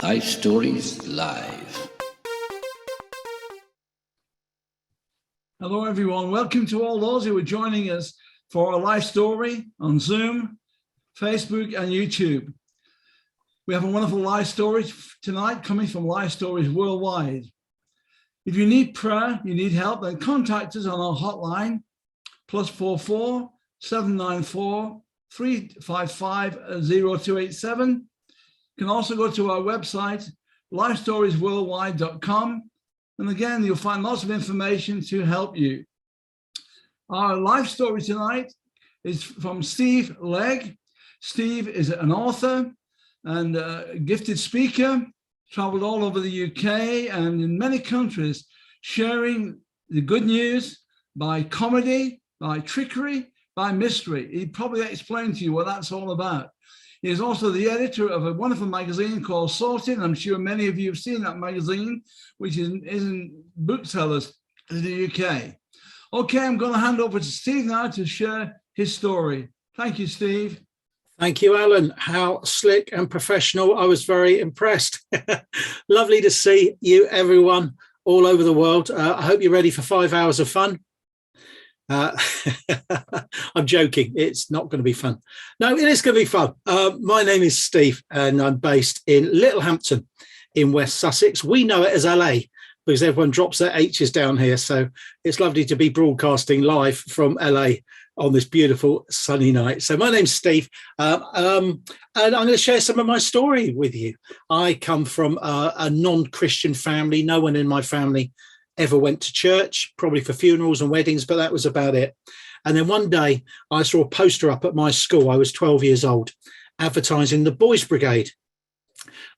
LifeStories Live. Hello, everyone. Welcome to all those who are joining us for a live story on Zoom, Facebook, and YouTube. We have a wonderful live story tonight coming from LifeStories Worldwide. If you need prayer, you need help, then contact us on our hotline, +44 794 355 0287. You can also go to our website, lifestoriesworldwide.com. And again, you'll find lots of information to help you. Our life story tonight is from Steve Legg. Steve is an author and a gifted speaker, traveled all over the UK and in many countries, sharing the good news by comedy, by trickery, by mystery. He'd probably explain to you what that's all about. He is also the editor of a wonderful magazine called Sorted. I'm sure many of you have seen that magazine, which is in booksellers in the UK. Okay, I'm going to hand over to Steve now to share his story. Thank you, Steve. Thank you, Alan. How slick and professional. I was very impressed. Lovely to see you, everyone, all over the world. I hope you're ready for 5 hours of fun. I'm joking. It's not going to be fun. No, it is going to be fun. My name is Steve, and I'm based in Littlehampton in West Sussex. We know it as LA because everyone drops their H's down here. So it's lovely to be broadcasting live from LA on this beautiful sunny night. So my name's Steve, and I'm going to share some of my story with you. I come from a non-Christian family. No one in my family ever went to church, probably for funerals and weddings, but that was about it. And then one day I saw a poster up at my school. I was 12 years old, advertising the Boys Brigade,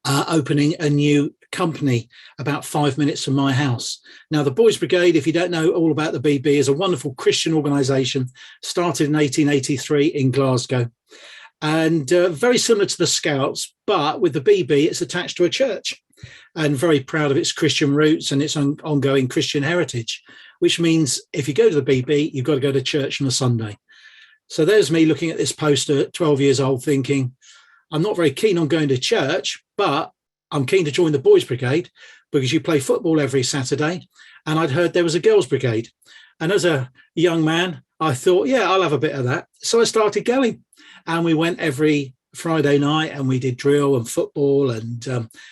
opening a new company about 5 minutes from my house. Now, the Boys Brigade, if you don't know all about the BB, is a wonderful Christian organisation, started in 1883 in Glasgow, and very similar to the Scouts, but with the BB, it's attached to a church, and very proud of its Christian roots and its ongoing Christian heritage, which means if you go to the BB, you've got to go to church on a Sunday. So there's me looking at this poster, 12 years old, thinking, I'm not very keen on going to church, but I'm keen to join the Boys Brigade because you play football every Saturday. And I'd heard there was a Girls Brigade. And as a young man, I thought, yeah, I'll have a bit of that. So I started going, and we went every Friday night and we did drill and football and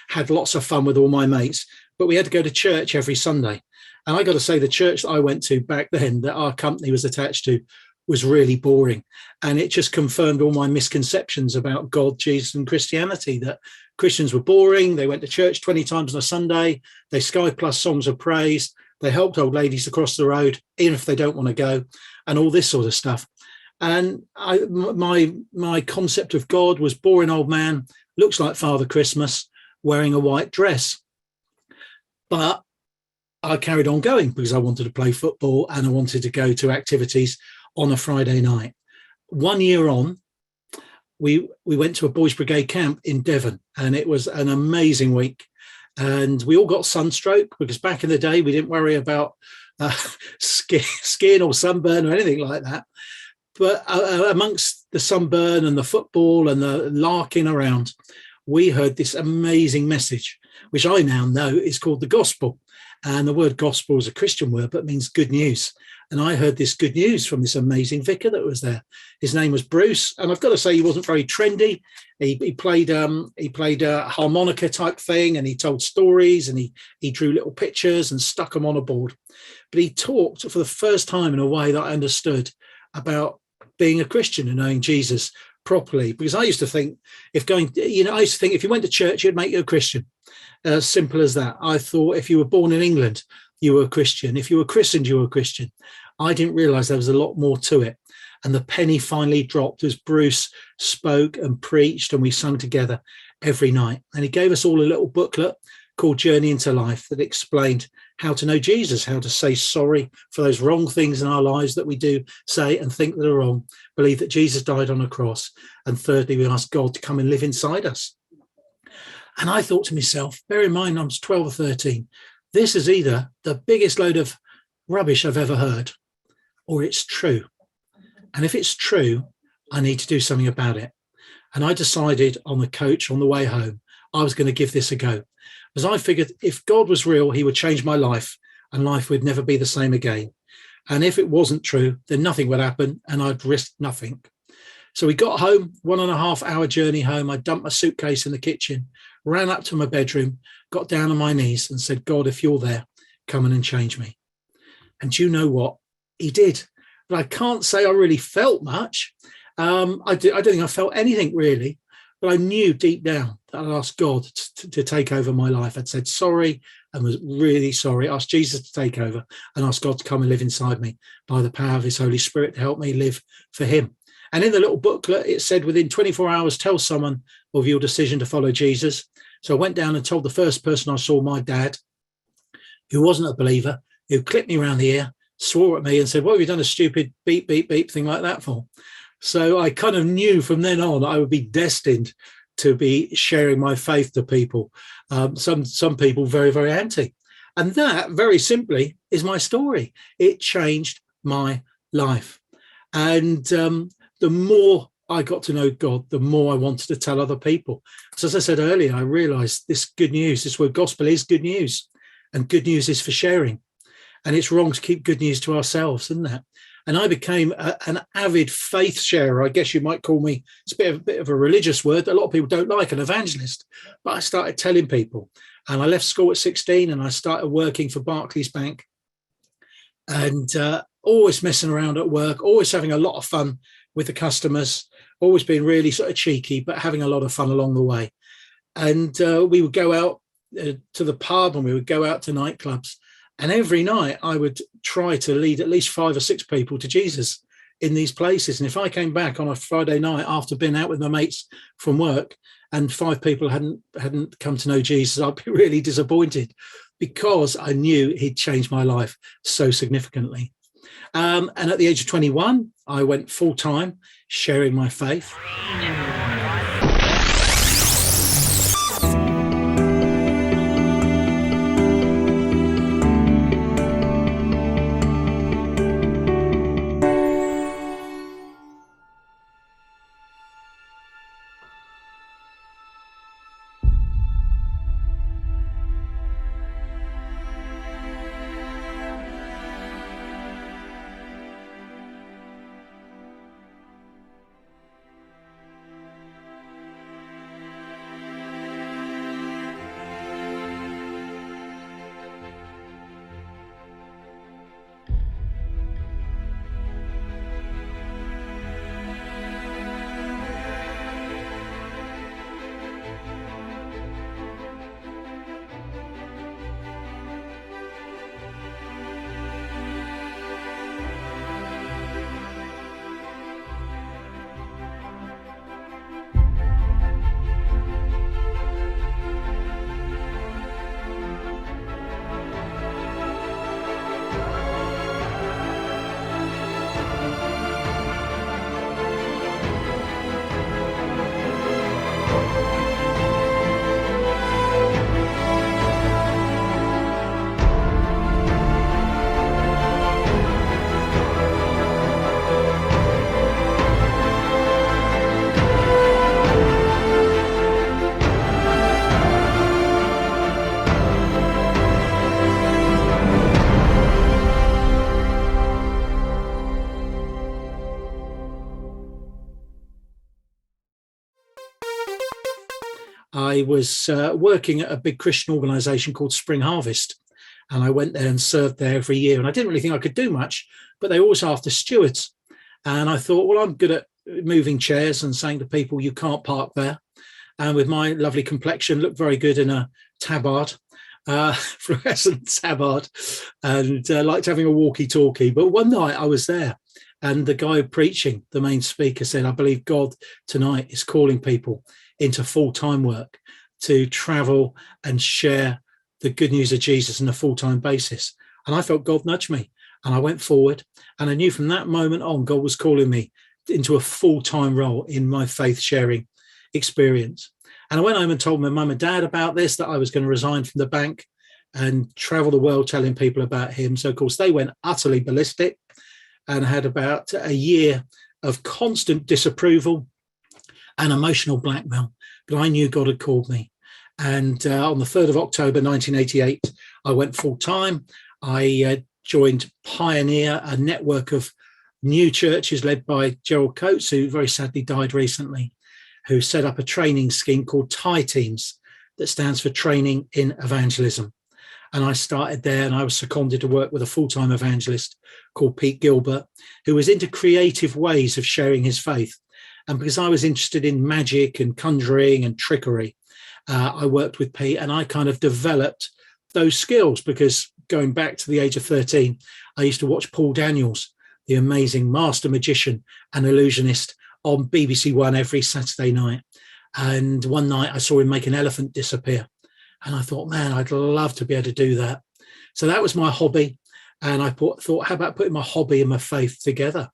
had lots of fun with all my mates. But we had to go to church every Sunday. And I got to say, the church that I went to back then that our company was attached to was really boring. And it just confirmed all my misconceptions about God, Jesus, and Christianity, that Christians were boring. They went to church 20 times on a Sunday. They Sky Plus songs of praise. They helped old ladies to cross the road, even if they don't want to go, and all this sort of stuff. And my concept of God was boring old man, looks like Father Christmas, wearing a white dress. But I carried on going because I wanted to play football and I wanted to go to activities on a Friday night. 1 year on, we went to a Boys Brigade camp in Devon, and it was an amazing week. And we all got sunstroke because back in the day, we didn't worry about skin or sunburn or anything like that. But amongst the sunburn and the football and the larking around, we heard this amazing message, which I now know is called the gospel. And the word gospel is a Christian word, but means good news. And I heard this good news from this amazing vicar that was there. His name was Bruce. And I've got to say, he wasn't very trendy. He played a harmonica type thing, and he told stories, and he drew little pictures and stuck them on a board. But he talked for the first time in a way that I understood about being a Christian and knowing Jesus properly. Because I used to think if you went to church, it'd make you a Christian. As simple as that. I thought if you were born in England, you were a Christian. If you were christened, you were a Christian. I didn't realize there was a lot more to it. And the penny finally dropped as Bruce spoke and preached, and we sung together every night. And he gave us all a little booklet called Journey into Life that explained how to know Jesus, how to say sorry for those wrong things in our lives that we do say and think that are wrong, believe that Jesus died on a cross. And thirdly, we ask God to come and live inside us. And I thought to myself, bear in mind, I was 12 or 13, this is either the biggest load of rubbish I've ever heard, or it's true. And if it's true, I need to do something about it. And I decided on the coach on the way home, I was going to give this a go. Because I figured if God was real, he would change my life and life would never be the same again. And if it wasn't true, then nothing would happen and I'd risk nothing. So we got home, 1.5 hour journey home. I dumped my suitcase in the kitchen, ran up to my bedroom, got down on my knees and said, God, if you're there, come in and change me. And do you know what? He did. But I can't say I really felt much. I don't think I felt anything really, but I knew deep down that I'd asked God to take over my life. I'd said sorry and was really sorry. I asked Jesus to take over and asked God to come and live inside me by the power of his Holy Spirit to help me live for him. And in the little booklet, it said within 24 hours, tell someone of your decision to follow Jesus. So I went down and told the first person I saw, my dad, who wasn't a believer, who clipped me around the ear, swore at me and said, what have you done a stupid beep, beep, beep thing like that for? So I kind of knew from then on I would be destined to be sharing my faith to people. Some people very, very anti. And that very simply is my story. It changed my life. And the more I got to know God, the more I wanted to tell other people. So as I said earlier, I realized this good news, this word gospel is good news, and good news is for sharing. And it's wrong to keep good news to ourselves, isn't it? And I became an avid faith sharer. I guess you might call me, it's a bit of a religious word that a lot of people don't like, an evangelist. But I started telling people. And I left school at 16 and I started working for Barclays Bank. And always messing around at work, always having a lot of fun with the customers, always being really sort of cheeky, but having a lot of fun along the way. And we would go out to the pub and we would go out to nightclubs. And every night I would try to lead at least 5 or 6 people to Jesus in these places. And if I came back on a Friday night after being out with my mates from work and 5 people hadn't come to know Jesus, I'd be really disappointed because I knew he'd changed my life so significantly. And at the age of 21, I went full time sharing my faith. I was working at a big Christian organisation called Spring Harvest, and I went there and served there every year. And I didn't really think I could do much, but they were always after stewards. And I thought, well, I'm good at moving chairs and saying to people, you can't park there. And with my lovely complexion, looked very good in a tabard, fluorescent tabard, and liked having a walkie-talkie. But one night I was there, and the guy preaching, the main speaker, said, I believe God tonight is calling people into full-time work to travel and share the good news of Jesus on a full-time basis. And I felt God nudge me, and I went forward, and I knew from that moment on, God was calling me into a full-time role in my faith sharing experience. And I went home and told my mum and dad about this, that I was going to resign from the bank and travel the world telling people about him. So of course they went utterly ballistic and had about a year of constant disapproval and emotional blackmail. But I knew God had called me. And on the 3rd of October 1988, I went full time. I joined Pioneer, a network of new churches led by Gerald Coates, who very sadly died recently, who set up a training scheme called TIE Teams, that stands for Training in Evangelism. And I started there, and I was seconded to work with a full-time evangelist called Pete Gilbert, who was into creative ways of sharing his faith. And because I was interested in magic and conjuring and trickery, I worked with Pete, and I kind of developed those skills, because going back to the age of 13, I used to watch Paul Daniels, the amazing master magician and illusionist, on BBC One every Saturday night. And one night I saw him make an elephant disappear. And I thought, man, I'd love to be able to do that. So that was my hobby. And I thought, how about putting my hobby and my faith together?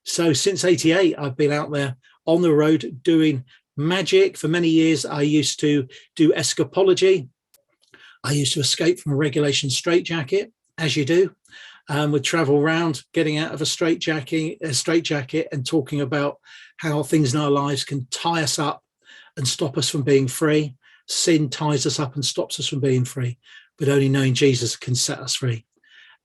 So since 88, I've been out there on the road doing magic. For many years, I used to do escapology. I used to escape from a regulation straitjacket, as you do. Would travel around, getting out of a straitjacket and talking about how things in our lives can tie us up and stop us from being free. Sin ties us up and stops us from being free, but only knowing Jesus can set us free.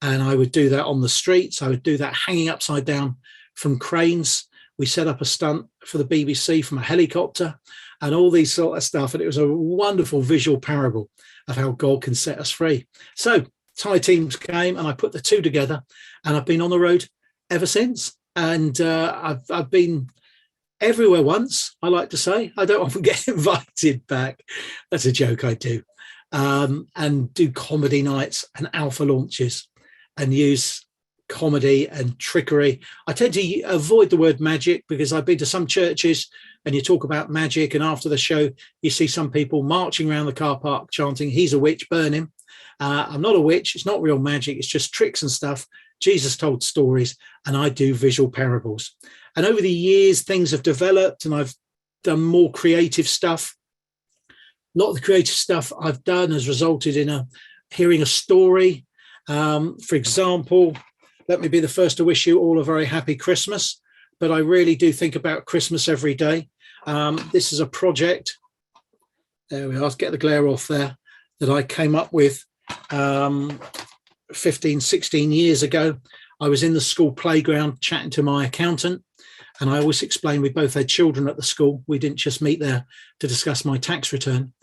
And I would do that on the streets. I would do that hanging upside down from cranes. We set up a stunt for the BBC from a helicopter and all these sort of stuff. And it was a wonderful visual parable of how God can set us free. So TIE Teams came, and I put the two together, and I've been on the road ever since. And I've been everywhere once, I like to say. I don't often get invited back. That's a joke I do. And do comedy nights and alpha launches and use comedy and trickery. I tend to avoid the word magic, because I've been to some churches and you talk about magic, and after the show, you see some people marching around the car park chanting, "He's a witch, burn him." I'm not a witch. It's not real magic. It's just tricks and stuff. Jesus told stories, and I do visual parables. And over the years, things have developed, and I've done more creative stuff. A lot of the creative stuff I've done has resulted in hearing a story. For example, let me be the first to wish you all a very happy Christmas. But I really do think about Christmas every day. This is a project. There we are. Let's get the glare off there. That I came up with 15, 16 years ago. I was in the school playground chatting to my accountant. And I always explained we both had children at the school. We didn't just meet there to discuss my tax return.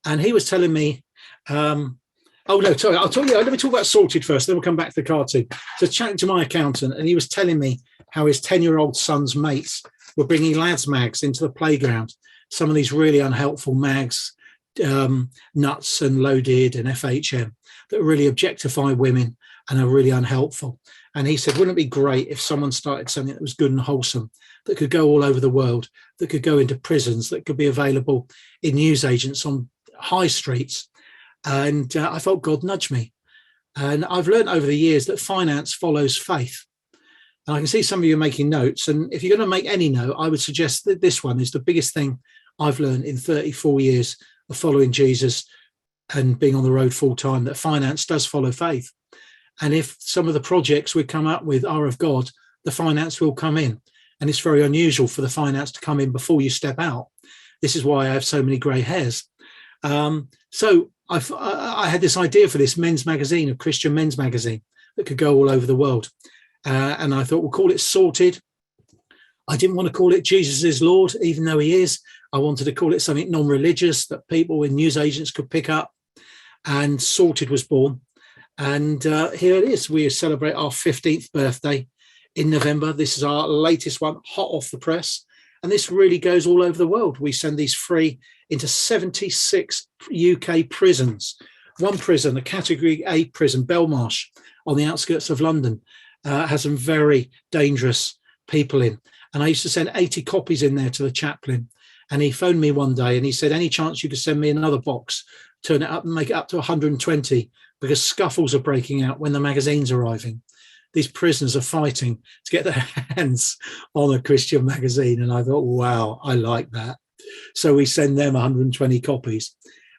And he was telling me, let me talk about Sorted first, then we'll come back to the cartoon. So chatting to my accountant, and he was telling me how his 10-year-old son's mates were bringing lads mags into the playground. Some of these really unhelpful mags, Nuts and Loaded and FHM, that really objectify women and are really unhelpful. And he said, wouldn't it be great if someone started something that was good and wholesome, that could go all over the world, that could go into prisons, that could be available in newsagents on high streets? And I felt God nudged me. And I've learned over the years that finance follows faith. And I can see some of you making notes. And if you're going to make any note, I would suggest that this one is the biggest thing I've learned in 34 years of following Jesus and being on the road full time, that finance does follow faith. And if some of the projects we come up with are of God, the finance will come in. And it's very unusual for the finance to come in before you step out. This is why I have so many grey hairs. So I had this idea for this men's magazine, a Christian men's magazine that could go all over the world. And I thought, we'll call it Sorted. I didn't want to call it Jesus is Lord, even though he is. I wanted to call it something non-religious that people in newsagents could pick up. And Sorted was born. And here it is. We celebrate our 15th birthday in November. This is our latest one, hot off the press. And this really goes all over the world. We send these free into 76 UK prisons. One prison, a Category A prison, Belmarsh, on the outskirts of London, has some very dangerous people in. And I used to send 80 copies in there to the chaplain. And he phoned me one day and he said, any chance you could send me another box, turn it up and make it up to 120, because scuffles are breaking out when the magazine's arriving. These prisoners are fighting to get their hands on a Christian magazine. And I thought, wow, I like that. So we send them 120 copies.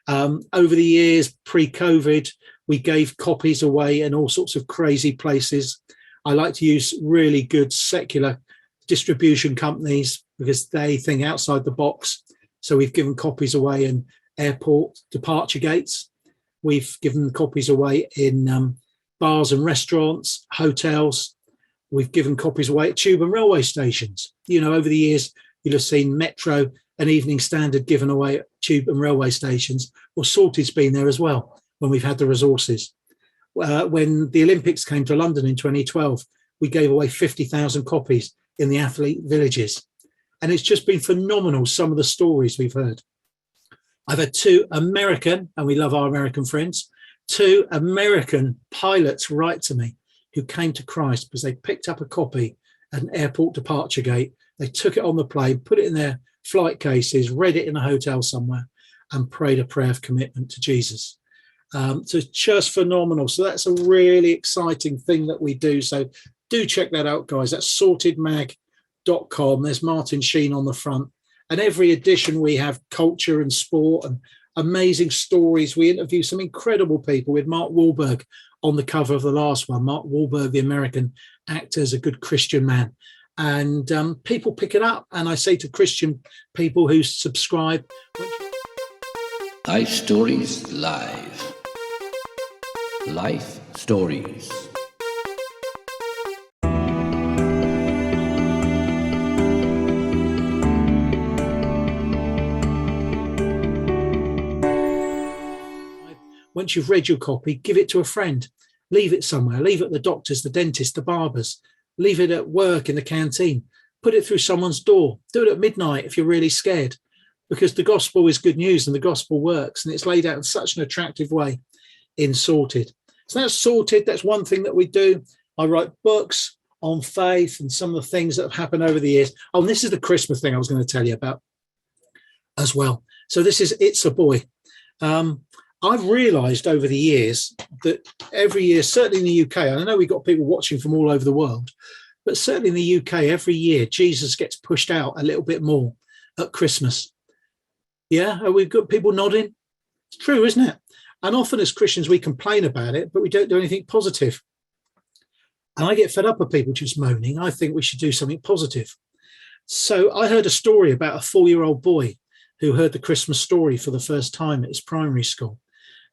Over the years, pre-COVID, we gave copies away in all sorts of crazy places. I like to use really good secular distribution companies because they think outside the box. So we've given copies away in airport departure gates. We've given copies away in bars and restaurants, hotels. We've given copies away at tube and railway stations. You know, over the years, you'll have seen Metro and Evening Standard given away at tube and railway stations. Well, Sorted's been there as well when we've had the resources. When the Olympics came to London in 2012, we gave away 50,000 copies in the athlete villages. And it's just been phenomenal, some of the stories we've heard. I've had two American, and we love our American friends, two American pilots write to me who came to Christ because they picked up a copy at an airport departure gate. They took it on the plane, put it in their flight cases, read it in a hotel somewhere, and prayed a prayer of commitment to Jesus. So it's just phenomenal. So that's a really exciting thing that we do. So do check that out, guys. That's sortedmag.com. There's Martin Sheen on the front. And every edition we have culture and sport and amazing stories. We interview some incredible people with Mark Wahlberg on the cover of the last one. Mark Wahlberg, the American actor, is a good Christian man. And people pick it up. And I say to Christian people who subscribe, Life Stories Live. Life Stories. Once you've read your copy, give it to a friend. Leave it somewhere. Leave it at the doctors, the dentists, the barbers. Leave it at work in the canteen. Put it through someone's door. Do it at midnight if you're really scared, because the gospel is good news and the gospel works, and it's laid out in such an attractive way in Sorted. So that's Sorted. That's one thing that we do. I write books on faith and some of the things that have happened over the years. Oh, and this is the Christmas thing I was going to tell you about as well. So this is It's a Boy. I've realised over the years that every year, certainly in the UK, and I know we've got people watching from all over the world, but certainly in the UK, every year, Jesus gets pushed out a little bit more at Christmas. Yeah, we've got people nodding. It's true, isn't it? And often as Christians, we complain about it, but we don't do anything positive. And I get fed up with people just moaning. I think we should do something positive. So I heard a story about a 4-year-old boy who heard the Christmas story for the first time at his primary school.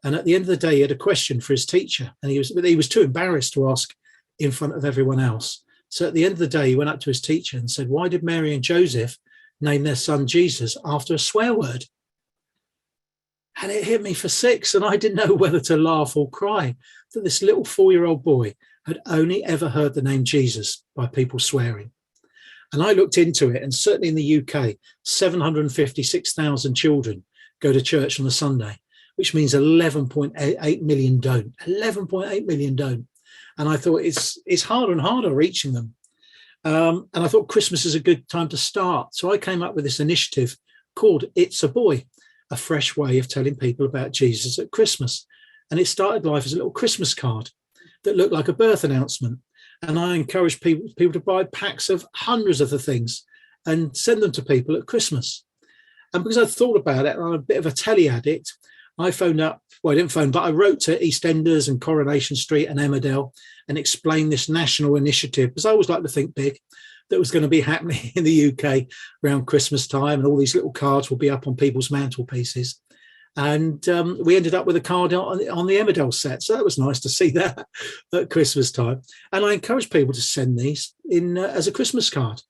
And at the end of the day, he had a question for his teacher, and he was too embarrassed to ask in front of everyone else. So at the end of the day, he went up to his teacher and said, "Why did Mary and Joseph name their son Jesus after a swear word?" And it hit me for 6, and I didn't know whether to laugh or cry, that this little 4-year-old boy had only ever heard the name Jesus by people swearing. And I looked into it, and certainly in the UK, 756,000 children go to church on a Sunday, which means 11.8 million don't. 11.8 million don't. And I thought it's harder and harder reaching them. And I thought Christmas is a good time to start. So I came up with this initiative called It's a Boy, a fresh way of telling people about Jesus at Christmas. And it started life as a little Christmas card that looked like a birth announcement. And I encourage people to buy packs of hundreds of the things and send them to people at Christmas. And because I thought about it, and I'm a bit of a telly addict, I phoned up, well, I didn't phone, but I wrote to EastEnders and Coronation Street and Emmerdale and explained this national initiative, because I always like to think big, that was going to be happening in the UK around Christmas time, and all these little cards will be up on people's mantelpieces. And we ended up with a card on the Emmerdale set. So that was nice to see that at Christmas time. And I encourage people to send these in as a Christmas card.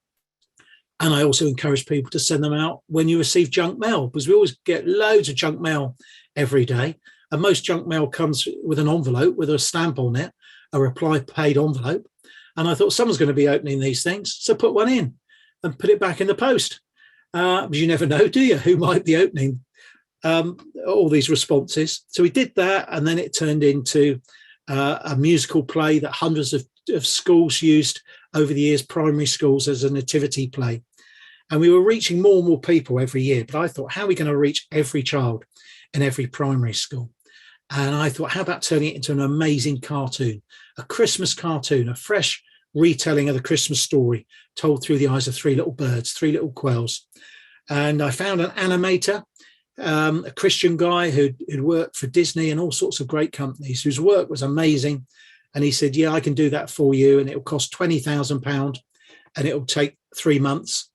And I also encourage people to send them out when you receive junk mail, because we always get loads of junk mail every day. And most junk mail comes with an envelope with a stamp on it, a reply paid envelope. And I thought someone's going to be opening these things. So put one in and put it back in the post. Because you never know, do you, who might be opening all these responses. So we did that, and then it turned into a musical play that hundreds of schools used over the years, primary schools, as a nativity play. And we were reaching more and more people every year. But I thought, how are we going to reach every child in every primary school? And I thought, how about turning it into an amazing cartoon, a Christmas cartoon, a fresh retelling of the Christmas story told through the eyes of 3 little birds, 3 little quails. And I found an animator, a Christian guy who'd worked for Disney and all sorts of great companies, whose work was amazing. And he said, yeah, I can do that for you. And it'll cost £20,000 and it'll take 3 months.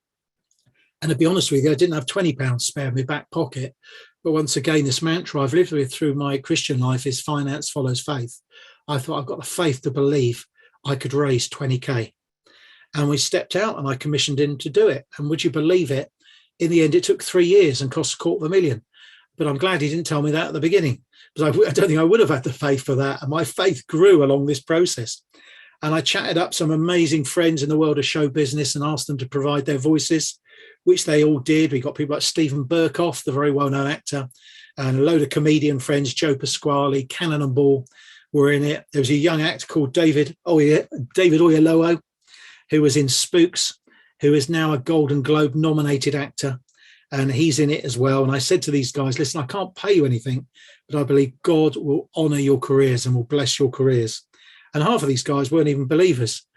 And to be honest with you, I didn't have £20 spare in my back pocket. But once again, this mantra I've lived with through my Christian life is finance follows faith. I thought I've got the faith to believe I could raise 20K. And we stepped out and I commissioned him to do it. And would you believe it? In the end, it took 3 years and cost $250,000. But I'm glad he didn't tell me that at the beginning, because I don't think I would have had the faith for that. And my faith grew along this process. And I chatted up some amazing friends in the world of show business and asked them to provide their voices, which they all did. We got people like Stephen Burkhoff, the very well-known actor, and a load of comedian friends, Joe Pasquale, Cannonball were in it. There was a young actor called David Oyelowo, who was in Spooks, who is now a Golden Globe nominated actor. And he's in it as well. And I said to these guys, listen, I can't pay you anything, but I believe God will honor your careers and will bless your careers. And half of these guys weren't even believers,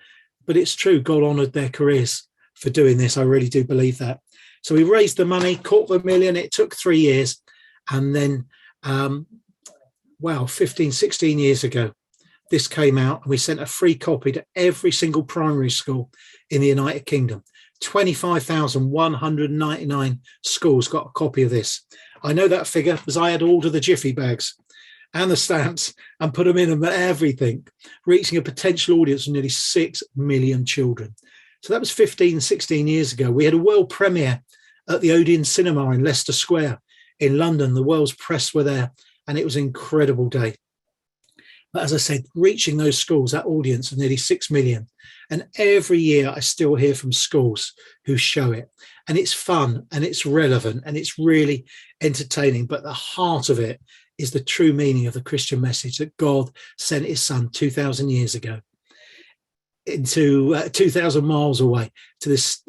but it's true. God honored their careers for doing this. I really do believe that. So we raised the money, $250,000. It took 3 years. And then, 15, 16 years ago, this came out and we sent a free copy to every single primary school in the United Kingdom. 25,199 schools got a copy of this. I know that figure because I had to order the Jiffy bags and the stamps and put them in and everything, reaching a potential audience of nearly 6 million children. So that was 15, 16 years ago. We had a world premiere at the Odeon Cinema in Leicester Square in London. The world's press were there and it was an incredible day. But as I said, reaching those schools, that audience of nearly 6 million. And every year I still hear from schools who show it. And it's fun and it's relevant and it's really entertaining. But the heart of it is the true meaning of the Christian message that God sent his son 2,000 years ago into 2,000 miles away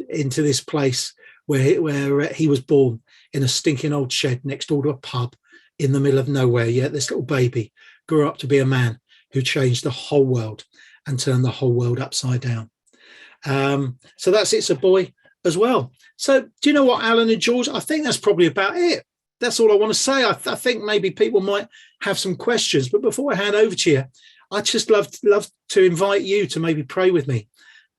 into this place where he was born in a stinking old shed next door to a pub in the middle of nowhere. Yet this little baby grew up to be a man who changed the whole world and turned the whole world upside down. So that's It's a Boy as well. So do you know what, Alan and George? I think that's probably about it. That's all I want to say. I think maybe people might have some questions, but before I hand over to you, I'd just love to invite you to maybe pray with me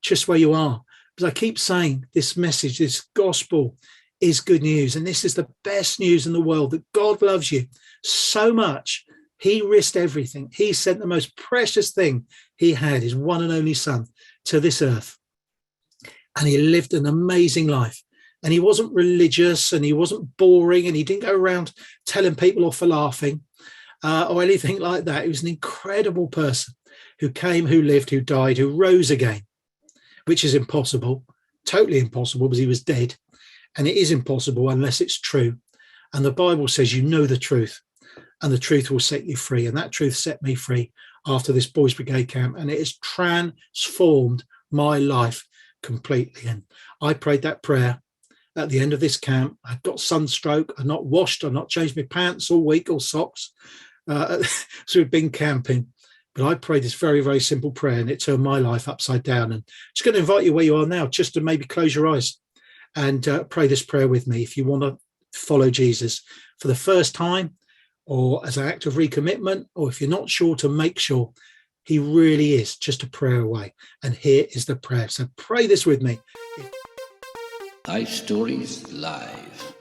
just where you are. Because I keep saying this message, this gospel is good news. And this is the best news in the world, that God loves you so much. He risked everything. He sent the most precious thing he had, his one and only son, to this earth. And he lived an amazing life. And he wasn't religious and he wasn't boring and he didn't go around telling people off for laughing or anything like that. He was an incredible person who came, who lived, who died, who rose again, which is impossible, totally impossible because he was dead. And it is impossible unless it's true. And the Bible says, you know the truth, and the truth will set you free. And that truth set me free after this Boys Brigade camp. And it has transformed my life completely. And I prayed that prayer at the end of this camp. I got sunstroke. I've not washed. I've not changed my pants all week or socks. So we've been camping. But I prayed this very, very simple prayer and it turned my life upside down. And just going to invite you where you are now, just to maybe close your eyes and pray this prayer with me. If you want to follow Jesus for the first time, or as an act of recommitment, or if you're not sure, to make sure, he really is just a prayer away. And here is the prayer. So pray this with me. LifeStories Live.